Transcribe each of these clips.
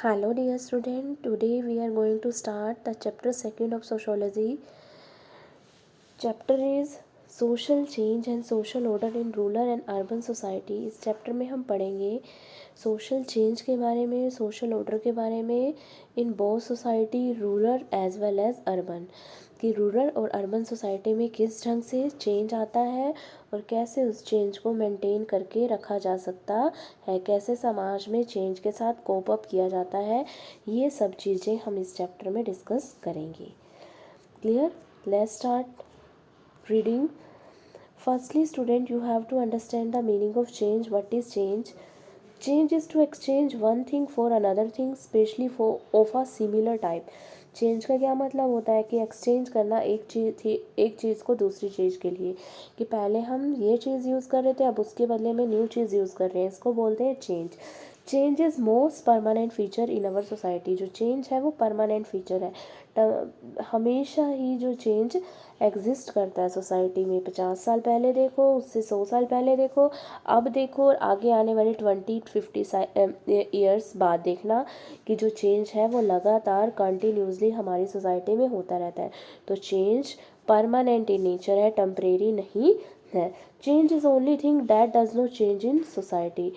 Hello dear student, today we are going to start the chapter 2nd of sociology. Chapter is social change and social order in rural and urban society. इस chapter में हम पढ़ेंगे social change के बारे में, social order के बारे में in both society, rural as well as urban, कि रूरल और अर्बन सोसाइटी में किस ढंग से चेंज आता है और कैसे उस चेंज को मेंटेन करके रखा जा सकता है, कैसे समाज में चेंज के साथ कोप अप किया जाता है, ये सब चीज़ें हम इस चैप्टर में डिस्कस करेंगे. Clear? Let's start reading. Firstly, student, you have to understand the meaning of change. What is change? Change is to exchange one thing for another thing, especially for of a similar type. Change का क्या मतलब होता है कि exchange करना एक चीज़ को दूसरी चीज़ के लिए, कि पहले हम ये चीज़ यूज़ कर रहे थे, अब उसके बदले में न्यू चीज़ यूज़ कर रहे हैं, इसको बोलते हैं change. Change is most permanent feature in our society. जो चेंज है वो परमानेंट फीचर है, हमेशा ही जो चेंज एग्जिस्ट करता है सोसाइटी में. 50 साल पहले देखो, उससे 100 साल पहले देखो, अब देखो, और आगे आने वाले 20-50 ईयर्स बाद देखना कि जो चेंज है वो लगातार कंटिन्यूसली हमारी सोसाइटी में होता रहता है. तो चेंज परमानेंट इन नेचर है, टेम्परेरी नहीं है. Change is only thing that does not change in society.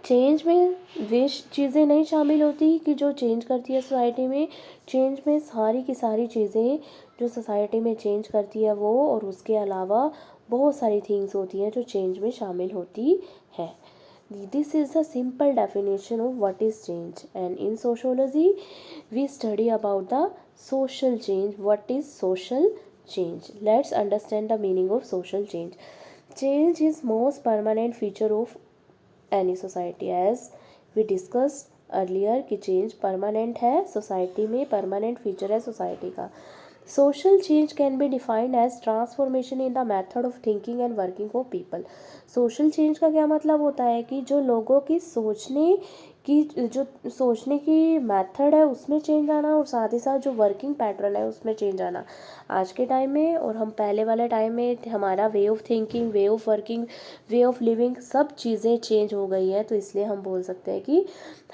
Change में वे चीज़ें नहीं शामिल होती कि जो चेंज करती है सोसाइटी में. चेंज में सारी की सारी चीज़ें जो सोसाइटी में चेंज करती है वो, और उसके अलावा बहुत सारी थिंग्स होती हैं जो चेंज में शामिल होती है. This is the simple definition of what is change. And in sociology we study about the social change. What is social change? Let's understand the meaning of social change. Change is most permanent feature of any society. as we discussed earlier कि change permanent है society में, permanent feature है society का. Social change can be defined as transformation in the method of thinking and working of people. Social change का क्या मतलब होता है कि जो लोगों की सोचने की मेथड है उसमें चेंज आना, और साथ ही साथ जो वर्किंग पैटर्न है उसमें चेंज आना. आज के टाइम में और हम पहले वाले टाइम में हमारा way of thinking, way of working, way of living, सब चीज़ें चेंज हो गई है. तो इसलिए हम बोल सकते हैं कि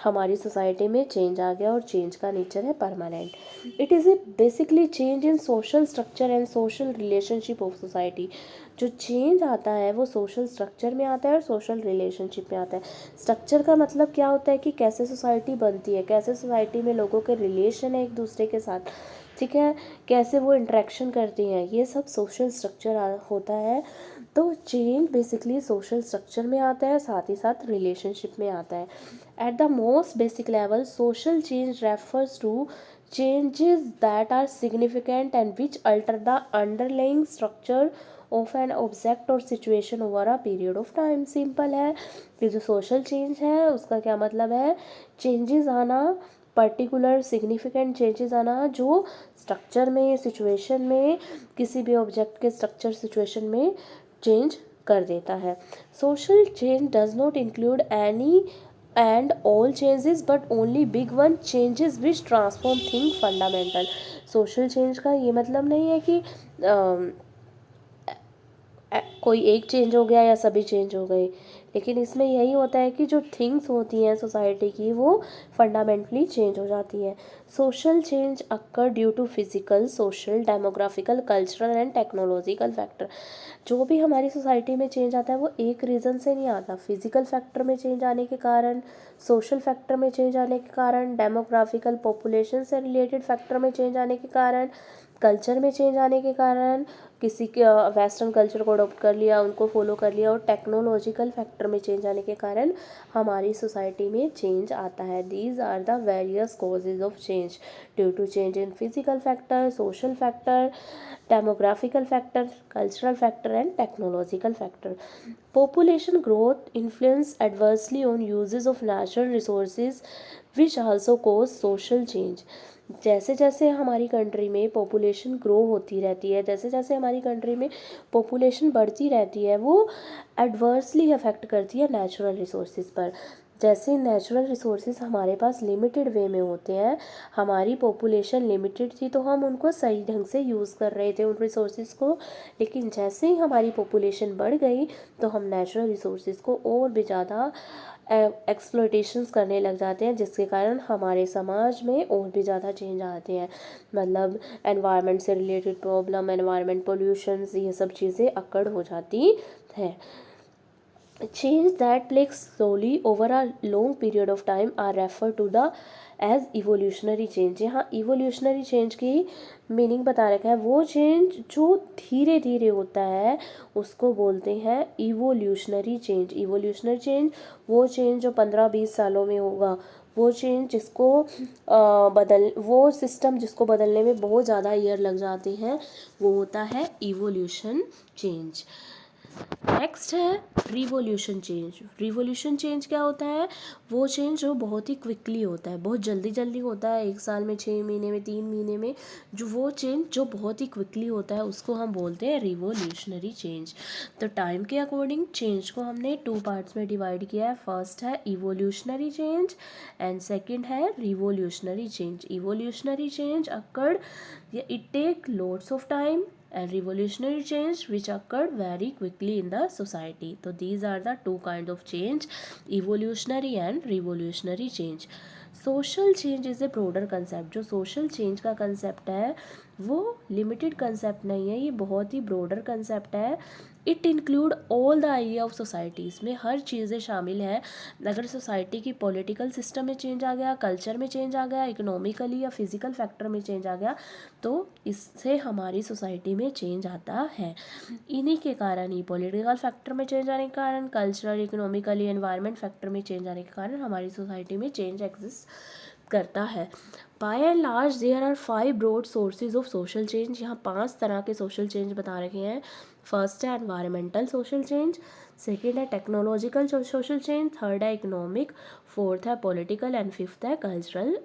हमारी सोसाइटी में चेंज आ गया, और चेंज का नेचर है permanent. It is a basically change in social structure and social relationship of society. जो चेंज आता है वो सोशल स्ट्रक्चर में आता है और सोशल रिलेशनशिप में आता है. स्ट्रक्चर का मतलब क्या होता है कि कैसे सोसाइटी बनती है, कैसे सोसाइटी में लोगों के रिलेशन है एक दूसरे के साथ, ठीक है, कैसे वो इंटरेक्शन करती हैं, ये सब सोशल स्ट्रक्चर होता है. तो चेंज बेसिकली सोशल स्ट्रक्चर में आता है, साथ ही साथ रिलेशनशिप में आता है. At the most basic level social change refers to changes that are significant and which alter the underlying structure of an object or situation over a period of time. Simple है कि जो social change है उसका क्या मतलब है, changes आना, particular significant changes आना जो स्ट्रक्चर में, सिचुएशन में, किसी भी ऑब्जेक्ट के स्ट्रक्चर सिचुएशन में चेंज कर देता है. Social change does not include any and all changes but only big one changes which transform thing fundamental. social change का ये मतलब नहीं है कि कोई एक चेंज हो गया या सभी चेंज हो गए, लेकिन इसमें यही होता है कि जो थिंग्स होती हैं सोसाइटी की वो फंडामेंटली चेंज हो जाती हैं. Social change occur due to physical, social, demographical, cultural and technological factor. जो भी हमारी सोसाइटी में चेंज आता है वो एक रीज़न से नहीं आता. फिजिकल फैक्टर में चेंज आने के कारण, सोशल फैक्टर में चेंज आने के कारण, डेमोग्राफिकल पॉपुलेशन से रिलेटेड फैक्टर में चेंज आने के कारण, कल्चर में चेंज आने के कारण, किसी के वेस्टर्न कल्चर को अडोप्ट कर लिया, उनको फॉलो कर लिया, और टेक्नोलॉजिकल फैक्टर में चेंज आने के कारण हमारी सोसाइटी में चेंज आता है. These are the various causes of change due to change in physical factor, social factor, demographical factor, cultural factor and technological factor. Population growth influence adversely on uses of natural resources which also cause social change. जैसे जैसे हमारी country में population grow होती रहती है, जैसे जैसे हमारी कंट्री में पॉपुलेशन बढ़ती रहती है, वो एडवर्सली अफेक्ट करती है नेचुरल रिसोर्सेज पर. जैसे नेचुरल रिसोर्सेज हमारे पास लिमिटेड वे में होते हैं, हमारी पॉपुलेशन लिमिटेड थी तो हम उनको सही ढंग से यूज़ कर रहे थे उन रिसोर्सेज को, लेकिन जैसे ही हमारी पॉपुलेशन बढ़ गई तो हम नेचुरल रिसोर्सेज को और भी ज़्यादा एक्सप्लॉयटेशंस करने लग जाते हैं, जिसके कारण हमारे समाज में और भी ज़्यादा चेंज आते हैं। मतलब एनवायरनमेंट से रिलेटेड प्रॉब्लम, एनवायरनमेंट पोल्यूशंस, ये सब चीज़ें अक्कड़ हो जाती हैं। Change that takes slowly over a long period of time are referred to the as evolutionary change. यहाँ इवोल्यूशनरी चेंज की मीनिंग बता रखा है, वो चेंज जो धीरे धीरे होता है उसको बोलते हैं इवोल्यूशनरी चेंज। इवोल्यूशनरी चेंज वो चेंज जो 15-20 सालों में होगा, वो चेंज जिसको वो सिस्टम जिसको बदलने में बहुत ज़्यादा ईयर लग जाते हैं, वो होता है इवोल्यूशन चेंज। नेक्स्ट है रिवोल्यूशन चेंज। रिवोल्यूशन चेंज क्या होता है? वो चेंज जो बहुत ही क्विकली होता है, बहुत जल्दी जल्दी होता है, 1 साल में, 6 महीने में, 3 महीने में, जो वो चेंज जो बहुत ही क्विकली होता है उसको हम बोलते हैं रिवोल्यूशनरी चेंज। तो टाइम के अकॉर्डिंग चेंज को हमने 2 पार्ट्स में डिवाइड किया है। फर्स्ट है इवोल्यूशनरी चेंज एंड सेकेंड है revolutionary change. Evolutionary change occurred, it take lots of time, and revolutionary change which occurred very quickly in the society. So these are the 2 kinds of change, evolutionary and revolutionary change. Social change is a broader concept. जो social change का concept है वो limited concept नहीं है, ये बहुत ही broader concept है। It include all the area of society. इसमें हर चीज़ें शामिल है। अगर सोसाइटी की पॉलिटिकल सिस्टम में चेंज आ गया, कल्चर में चेंज आ गया, इकोनॉमिकली या फिजिकल फैक्टर में चेंज आ गया, तो इससे हमारी सोसाइटी में चेंज आता है। इन्हीं के कारण ही पॉलिटिकल फैक्टर में चेंज आने के कारण, कल्चरल, इकोनॉमिकली, एनवायरनमेंट फैक्टर में चेंज आने के कारण हमारी सोसाइटी में चेंज एग्जिस्ट करता है। By and large there are 5 broad sources of social change. यहाँ 5 तरह के सोशल चेंज बता रखे हैं। फर्स्ट है एनवायरमेंटल सोशल चेंज, सेकेंड है टेक्नोलॉजिकल सोशल चेंज, थर्ड है इकोनॉमिक, फोर्थ है पॉलिटिकल एंड फिफ्थ है कल्चरल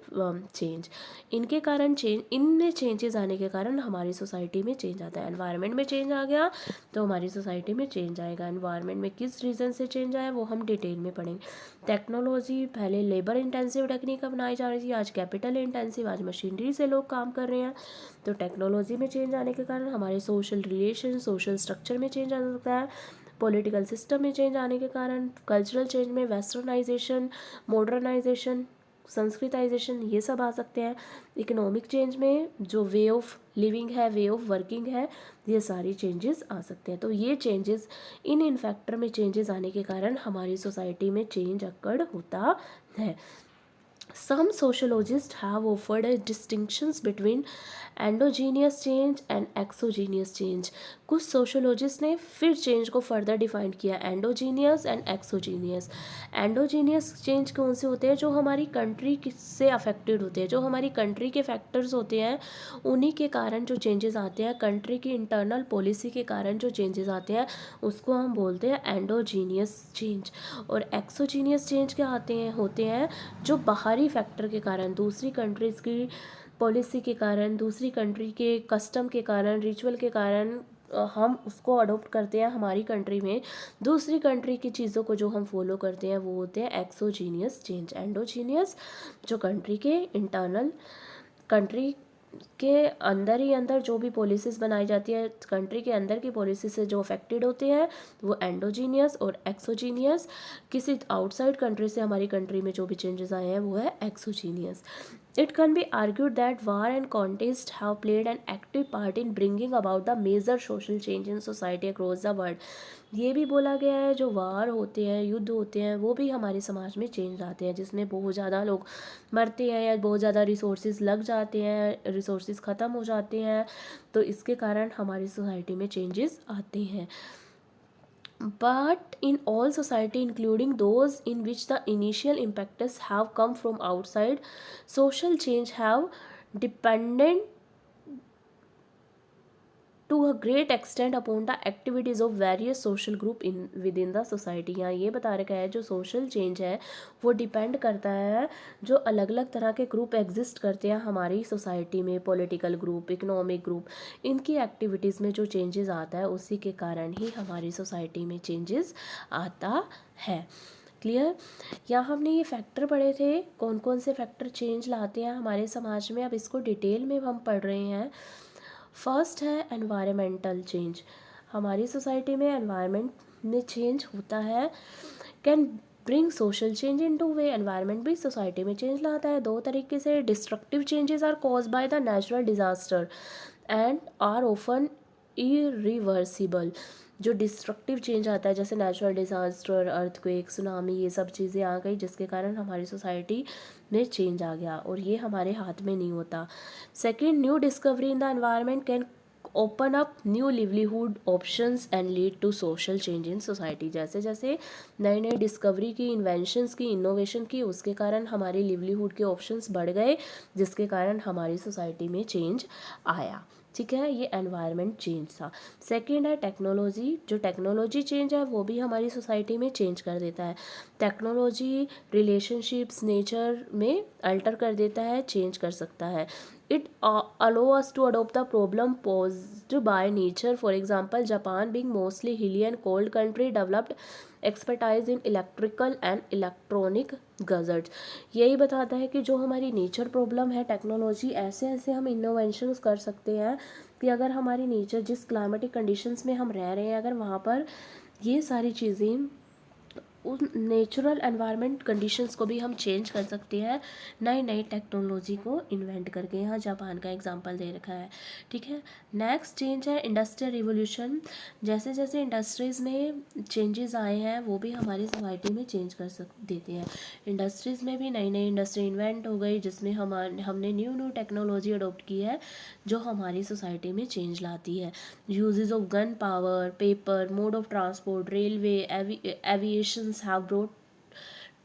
चेंज। इनके कारण इनमें चेंजेस आने के कारण हमारी सोसाइटी में चेंज आता है। एनवायरनमेंट में चेंज आ गया तो हमारी सोसाइटी में चेंज आएगा। एनवायरनमेंट में किस रीज़न से चेंज आया वो हम डिटेल में पढ़ेंगे। टेक्नोलॉजी, पहले लेबर इंटेंसिव टेक्निक अपनाई जा रही थी, आज कैपिटल इंटेंसिव, आज मशीनरी से लोग काम कर रहे हैं। तो टेक्नोलॉजी में चेंज आने के कारण हमारे सोशल रिलेशन, सोशल स्ट्रक्चर में चेंज आ सकता है। पॉलिटिकल सिस्टम में चेंज आने के कारण, कल्चरल चेंज में वेस्टर्नाइजेशन, मॉडर्नाइजेशन, संस्कृताइजेशन, ये सब आ सकते हैं। इकोनॉमिक चेंज में जो वे ऑफ लिविंग है, वे ऑफ वर्किंग है, ये सारी चेंजेस आ सकते हैं। तो ये चेंजेस, इन फैक्टर में चेंजेस आने के कारण हमारी सोसाइटी में चेंज अक्कड़ होता है। Some sociologists have offered a distinctions between endogenous change and exogenous change. कुछ सोशोलॉजिस्ट ने फिर चेंज को फर्दर डिफाइन किया, endogenous and exogenous. Endogenous change कौन से होते हैं? जो हमारी कंट्री से अफेक्टेड होते हैं, जो हमारी कंट्री के फैक्टर्स होते हैं, उन्हीं के कारण जो चेंजेस आते हैं, कंट्री की इंटरनल पॉलिसी के कारण जो चेंजेस आते हैं, उसको हम बोलते हैं एंडोजीनियस चेंज। और एक्सोजीनियस चेंज क्या होते हैं जो बाहरी फैक्टर के कारण, दूसरी कंट्रीज़ की पॉलिसी के कारण, दूसरी कंट्री के कस्टम के कारण, रिचुअल के कारण हम उसको अडोप्ट करते हैं हमारी कंट्री में। दूसरी कंट्री की चीज़ों को जो हम फॉलो करते हैं वो होते हैं एक्सोजीनियस चेंज। एंडोजीनियस जो कंट्री के इंटरनल, कंट्री के अंदर ही अंदर जो भी पॉलिसीज़ बनाई जाती है, कंट्री के अंदर की पॉलिसी से जो अफेक्टेड होते हैं वो एंडोजीनियस। और एक्सोजीनियस किसी आउटसाइड कंट्री से हमारी कंट्री में जो भी चेंजेस आए हैं वो है exogenous. It can be argued that war and contest have played an active part in bringing about the major social change in society across the world. ये भी बोला गया है जो वार होते हैं, युद्ध होते हैं, वो भी हमारे समाज में चेंज लाते हैं, जिसमें बहुत ज़्यादा लोग मरते हैं या बहुत ज़्यादा रिसोर्सेज लग जाते हैं, रिसोर्सेज ख़त्म हो जाते हैं, तो इसके कारण हमारी सोसाइटी में चेंजेस आते हैं। But in all society, including those in which the initial impacts have come from outside, social change have depended to a great extent upon the activities of various social group in within the society। यहाँ ये बता रखा है जो social change है वो depend करता है जो अलग अलग तरह के ग्रुप एग्जिस्ट करते हैं हमारी सोसाइटी में, पॉलिटिकल ग्रुप, इकोनॉमिक ग्रुप, इनकी एक्टिविटीज़ में जो चेंजेस आता है उसी के कारण ही हमारी सोसाइटी में चेंजेस आता है। क्लियर? यहाँ हमने ये फैक्टर पढ़े थे, कौन कौन से फैक्टर चेंज लाते हैं हमारे समाज में। अब इसको डिटेल में हम पढ़ रहे हैं। फर्स्ट है एनवायरमेंटल चेंज। हमारी सोसाइटी में एनवायरनमेंट में चेंज होता है। Can bring social change in two ways, environment भी सोसाइटी में चेंज लाता है दो तरीके से. Destructive changes are cause by the natural disaster and are often irreversible. जो डिस्ट्रक्टिव चेंज आता है जैसे नेचुरल डिजास्टर, अर्थक्वेक, सुनामी, ये सब चीज़ें आ गई जिसके कारण हमारी सोसाइटी में चेंज आ गया और ये हमारे हाथ में नहीं होता. Second, new discovery in the environment can open up new livelihood options and lead to social change in society. जैसे जैसे नई नई डिस्कवरी की, इन्वेंशंस की, इनोवेशन की, उसके कारण हमारी लिवलीहुड के ऑप्शंस बढ़ गए जिसके कारण हमारी सोसाइटी में चेंज आया. ठीक है, ये एनवायरनमेंट चेंज था. सेकेंड है टेक्नोलॉजी. जो टेक्नोलॉजी चेंज है वो भी हमारी सोसाइटी में चेंज कर देता है. टेक्नोलॉजी रिलेशनशिप्स, नेचर में अल्टर कर देता है, चेंज कर सकता है. It allow us to adopt the problem posed by nature. For example, Japan, being mostly hilly and cold country, developed expertise in electrical and electronic gadgets. यही बताता है कि जो हमारी नेचर प्रॉब्लम है, टेक्नोलॉजी ऐसे ऐसे हम इनोवेशंस कर सकते हैं कि अगर हमारी नेचर जिस क्लाइमेटिक कंडीशंस में हम रह रहे हैं, अगर वहाँ पर ये सारी चीज़ें उस नेचुरल एनवायरनमेंट कंडीशंस को भी हम चेंज कर सकते हैं नई नई टेक्नोलॉजी को इन्वेंट करके. यहाँ जापान का एग्जांपल दे रखा है. ठीक है, नेक्स्ट चेंज है इंडस्ट्रियल रिवोल्यूशन. जैसे जैसे इंडस्ट्रीज़ में चेंजेस आए हैं वो भी हमारी सोसाइटी में चेंज कर देते हैं. इंडस्ट्रीज़ में भी नई नई इंडस्ट्री इन्वेंट हो गई जिसमें हमने न्यू न्यू टेक्नोलॉजी अडोप्ट की है जो हमारी सोसाइटी में चेंज लाती है. Uses of gun power, paper, mode of transport, railway, aviation have brought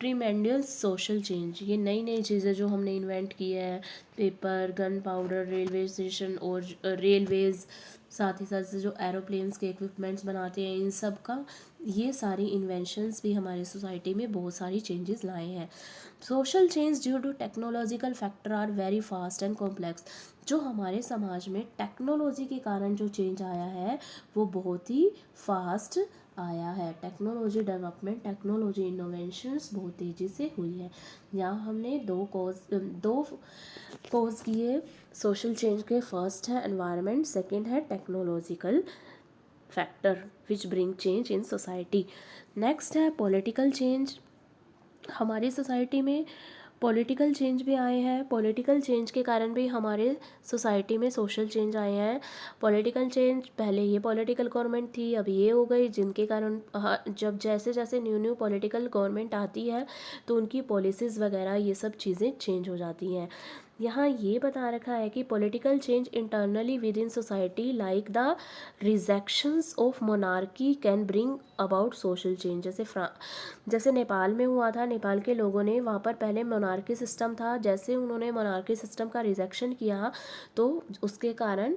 tremendous social change. ये नई नई चीज़ें जो हमने इन्वेंट की है, paper, gun powder, railway station और रेलवेज़, साथ ही साथ से जो एरोप्लेन्स के इक्विपमेंट्स बनाते हैं, इन सब का ये सारी इन्वेंशंस भी हमारी सोसाइटी में बहुत सारी चेंजेस लाए हैं. Social change due to technological factor are very fast and complex. जो हमारे समाज में टेक्नोलॉजी के कारण जो चेंज आया है वो बहुत ही फास्ट आया है. टेक्नोलॉजी डेवलपमेंट, टेक्नोलॉजी इनोवेशंस बहुत तेज़ी से हुई है. यहाँ हमने दो कॉज किए सोशल चेंज के. फर्स्ट है एनवायरनमेंट, सेकंड है technological factor which bring change in society. Next है पॉलिटिकल चेंज. हमारी सोसाइटी में पॉलिटिकल चेंज भी आए हैं. पॉलिटिकल चेंज के कारण भी हमारे सोसाइटी में सोशल चेंज आए हैं. पॉलिटिकल चेंज, पहले ये पॉलिटिकल गवर्नमेंट थी, अब ये हो गई, जिनके कारण जब जैसे जैसे न्यू न्यू पॉलिटिकल गवर्नमेंट आती है तो उनकी पॉलिसीज़ वगैरह ये सब चीज़ें चेंज हो जाती हैं. यहाँ ये बता रखा है कि political change internally with in society like the rejections of monarchy can bring about social change. जैसे नेपाल में हुआ था. नेपाल के लोगों ने, वहाँ पर पहले मोनार्की सिस्टम था, जैसे उन्होंने मोनार्की सिस्टम का रिजेक्शन किया तो उसके कारण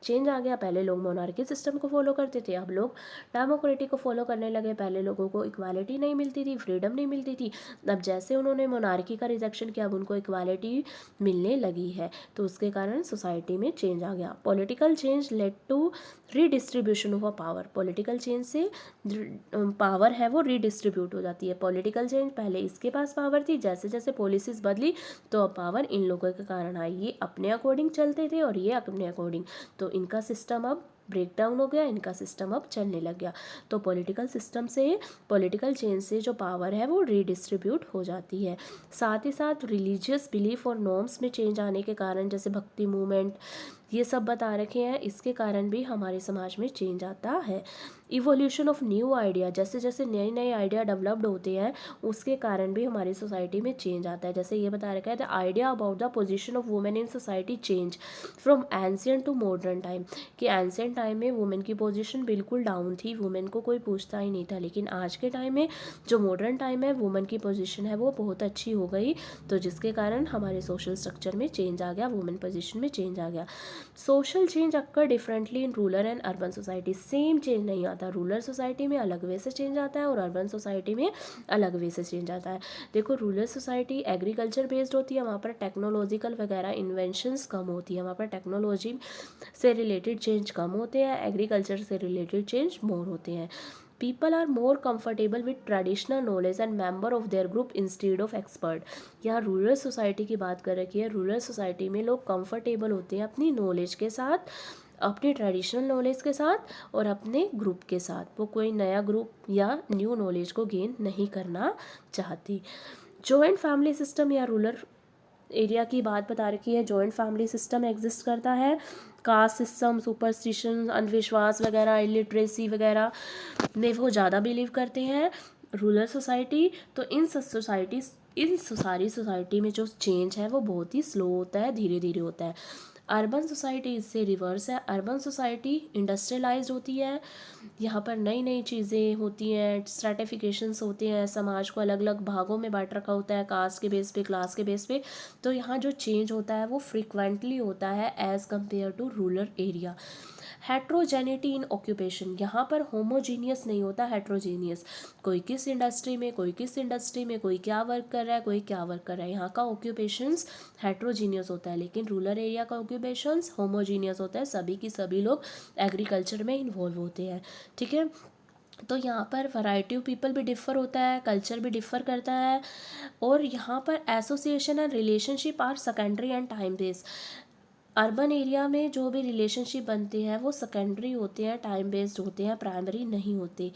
चेंज आ गया. पहले लोग मोनार्की सिस्टम को फॉलो करते थे, अब लोग डेमोक्रेटी को फॉलो करने लगे. पहले लोगों को इक्वालिटी नहीं मिलती थी, फ्रीडम नहीं मिलती थी. अब जैसे उन्होंने मोनार्की का रिजेक्शन किया अब उनको इक्वालिटी मिलने लगी है तो उसके कारण सोसाइटी में चेंज आ गया. Political change led to redistribution of a power. Political change से पावर है वो रीडिस्ट्रीब्यूट हो जाती है. पॉलिटिकल चेंज, पहले इसके पास पावर थी, जैसे जैसे पॉलिसीज़ बदली तो अब पावर इन लोगों के कारण आई. ये अपने अकॉर्डिंग चलते थे और ये अपने अकॉर्डिंग, तो इनका सिस्टम अब ब्रेक डाउन हो गया, इनका सिस्टम अब चलने लग गया. तो पॉलिटिकल सिस्टम से, पॉलिटिकल चेंज से जो पावर है वो रीडिस्ट्रीब्यूट हो जाती है. साथ ही साथ रिलीजियस बिलीफ और नॉर्म्स में चेंज आने के कारण, जैसे भक्ति मूवमेंट, ये सब बता रखे हैं, इसके कारण भी हमारे समाज में चेंज आता है. इवोल्यूशन ऑफ न्यू आइडिया, जैसे जैसे नए नए आइडिया डेवलप्ड होते हैं उसके कारण भी हमारी सोसाइटी में चेंज आता है. जैसे ये बता रखा है the idea about the position of women in society change from ancient to modern time. कि एंशियंट टाइम में वुमेन की पोजीशन बिल्कुल डाउन थी, वुमेन को कोई पूछता ही नहीं था, लेकिन आज के टाइम में जो मॉडर्न टाइम है वुमेन की पोजीशन है वो बहुत अच्छी हो गई, तो जिसके कारण हमारे सोशल स्ट्रक्चर में चेंज आ गया, वुमेन पोजीशन में चेंज आ गया. Social change occur differently in rural and urban society. Same change नहीं आता, रूरल सोसाइटी में अलग वे से चेंज आता है और अर्बन सोसाइटी में अलग वे से चेंज आता है. देखो, रूरल सोसाइटी एग्रीकल्चर बेस्ड होती है, वहाँ पर टेक्नोलॉजिकल वगैरह इन्वेंशंस कम होती है, वहाँ पर टेक्नोलॉजी से रिलेटेड चेंज कम होते हैं, एग्रीकल्चर से रिलेटेड चेंज मोर होते हैं. People are more comfortable with traditional knowledge and member of their group instead of expert. यहाँ रूरल सोसाइटी की बात कर रखी है. रूरल सोसाइटी में लोग कंफर्टेबल होते हैं अपनी नॉलेज के साथ अपने ट्रेडिशनल नॉलेज के साथ और अपने ग्रुप के साथ। वो कोई नया ग्रुप या न्यू नॉलेज को गेन नहीं करना चाहती। जॉइंट फैमिली सिस्टम या रूरल एरिया की बात बता रखी है। जॉइंट फैमिली सिस्टम एग्जिस्ट करता है। कास्ट सिस्टम, सुपरस्टिशन, अंधविश्वास वगैरह, इलिटरेसी वगैरह में वो ज़्यादा बिलीव करते हैं। रूरल सोसाइटी, तो इन सारी सोसाइटी में जो चेंज है वो बहुत ही स्लो होता है, धीरे धीरे होता है। अर्बन सोसाइटी इससे रिवर्स है। अर्बन सोसाइटी इंडस्ट्रियलाइज्ड होती है, यहाँ पर नई नई चीज़ें होती हैं, स्ट्रैटिफिकेशंस होते हैं, समाज को अलग अलग भागों में बांट रखा होता है, कास्ट के बेस पे, क्लास के बेस पे। तो यहाँ जो चेंज होता है वो फ्रिक्वेंटली होता है as compare to rural area. Heterogeneity in occupation, यहाँ पर होमोजीनियस नहीं होता, हेट्रोजीनियस। कोई किस इंडस्ट्री में, कोई किस इंडस्ट्री में, कोई क्या वर्क कर रहा है, कोई क्या वर्क कर रहा है। यहाँ का ऑक्यूपेशंस हेट्रोजीनियस होता है, लेकिन रूरल एरिया का ऑक्यूपेशंस होमोजीनियस होता है, सभी की सभी लोग एग्रीकल्चर में इन्वॉल्व होते हैं। ठीक है, तो यहाँ पर वैरायटी ऑफ पीपल भी डिफ़र होता है, कल्चर भी डिफ़र करता है, और यहाँ पर association and relationship are secondary and time based. Urban area में जो भी रिलेशनशिप बनते हैं वो सेकेंडरी होते हैं, टाइम बेस्ड होते हैं, प्राइमरी नहीं होते।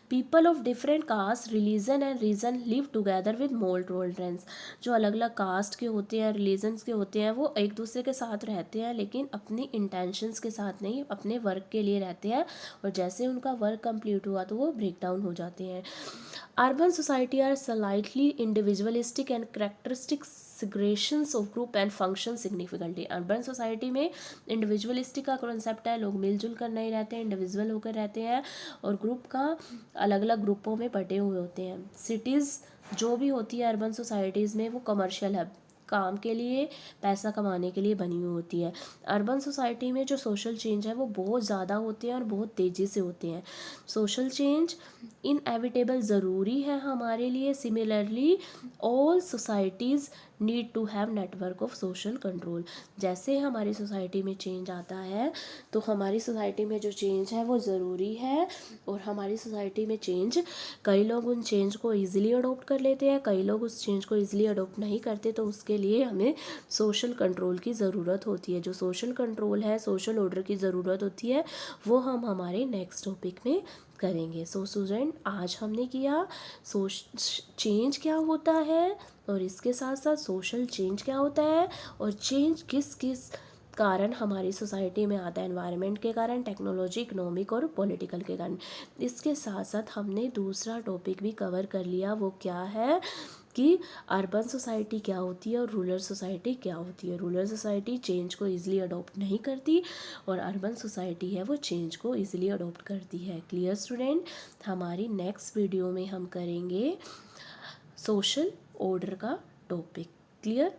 People of different caste, religion and region live together with more tolerance. जो अलग अलग कास्ट के होते हैं, रिलीजन्स के होते हैं, वो एक दूसरे के साथ रहते हैं, लेकिन अपनी इंटेंशंस के साथ नहीं, अपने वर्क के लिए रहते हैं, और जैसे उनका वर्क कंप्लीट हुआ तो वो ब्रेक डाउन हो जाते हैं। Urban society are slightly individualistic and characteristics segregations of group and function significantly. Urban society में इंडिविजुअलिस्टिक का कॉन्सेप्ट है, लोग मिलजुल कर नहीं रहते हैं, इंडिविजुअल होकर रहते हैं, और ग्रुप का अलग अलग ग्रुपों में बटे हुए होते हैं। सिटीज़ जो भी होती है अर्बन सोसाइटीज़ में, वो कमर्शियल है, काम के लिए, पैसा कमाने के लिए बनी हुई होती है। अर्बन सोसाइटी में जो सोशल चेंज है वो बहुत ज़्यादा होते हैं और बहुत तेज़ी से होते हैं। सोशल चेंज इनएविटेबल ज़रूरी है हमारे लिए। Similarly all societies need to have network of social control. जैसे हमारी सोसाइटी में चेंज आता है तो हमारी सोसाइटी में जो चेंज है वो ज़रूरी है, और हमारी सोसाइटी में चेंज, कई लोग उन चेंज को ईजिली अडोप्ट कर लेते हैं, कई लोग उस चेंज को ईजिली अडोप्ट नहीं करते, तो उसके लिए हमें सोशल कंट्रोल की ज़रूरत होती है। जो सोशल कंट्रोल है, सोशल ऑर्डर की ज़रूरत होती है, वो हम हमारे नेक्स्ट टॉपिक में करेंगे। सो स्टूडेंट, आज हमने किया चेंज क्या होता है, और इसके साथ साथ सोशल चेंज क्या होता है, और चेंज किस किस कारण हमारी सोसाइटी में आता है, एनवायरनमेंट के कारण, टेक्नोलॉजी, इकोनॉमिक और पॉलिटिकल के कारण। इसके साथ साथ हमने दूसरा टॉपिक भी कवर कर लिया, वो क्या है कि अर्बन सोसाइटी क्या होती है और रूरल सोसाइटी क्या होती है। रूरल सोसाइटी चेंज को ईजिली अडोप्ट नहीं करती, और अर्बन सोसाइटी है वो चेंज को ईजिली अडोप्ट करती है। क्लियर स्टूडेंट, हमारी नेक्स्ट वीडियो में हम करेंगे सोशल ऑर्डर का टॉपिक। क्लियर।